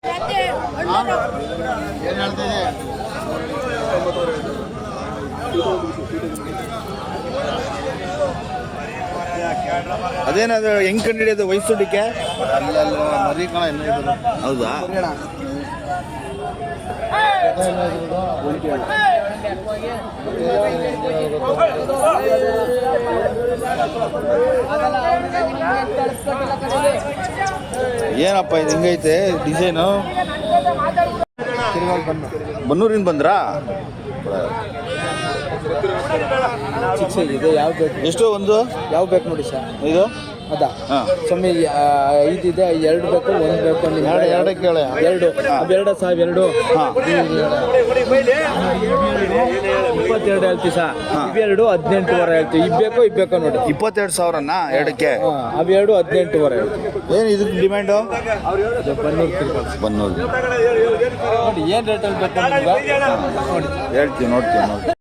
ಏನು ಹೇಳ್ತಿದೆ? ಅದೇನದು ಹೆಂಗ್ ಕಂಡು ಹಿಡಿಯೋದು ವಯಸ್ಸುಡಿಕೆ? ಅಲ್ಲೆಲ್ಲ ಮರಿ ಕಣ ಇನ್ನೂ ಇದ್ರು. ಹೌದಾ? ಏನಪ್ಪ ಇದು ಹಿಂಗೈತೆ ಡಿಸೈನು? ಬನ್ನೂರಿಂದ ಬಂದ್ರಾ? ಇದು ಯಾವ ಬೇಕು? ಎಷ್ಟು ಒಂದು? ಯಾವ ಬೇಕು ನೋಡಿ ಸರ್ ಇದು? ಅದಾ ಹಾಂ ಸ್ವಾಮಿ, ಇದಿದೆ, ಎರಡು ಬೇಕು, ಒಂದು ಬೇಕು ನಿಮ್ಗೆ? ಎರಡು ಕೇಳಿ. ಎರಡು ಅವೆರಡು ಸಾಹೇಬ್, ಎರಡು. ಹಾಂ 22 ಹೇಳ್ತೀವಿ ಸರ್. ಇವೆರಡು 18,500 ಹೇಳ್ತೀವಿ. ಇಬ್ಬೇಕು ನೋಡಿ. 22,000ನಾ ಎರಡಕ್ಕೆ? ಅವೆರಡು 18,500 ಹೇಳ್ತೀವಿ. ಏನು ಇದಕ್ಕೆ ಡಿಮ್ಯಾಂಡು? ಬನ್ನೂರು ನೋಡಿ ಏನು ರೇಟಲ್ಲಿ ಬೇಕು ನಿಮ್ಗೆ ನೋಡಿ. ಹೇಳ್ತೀವಿ, ನೋಡ್ತೀವಿ.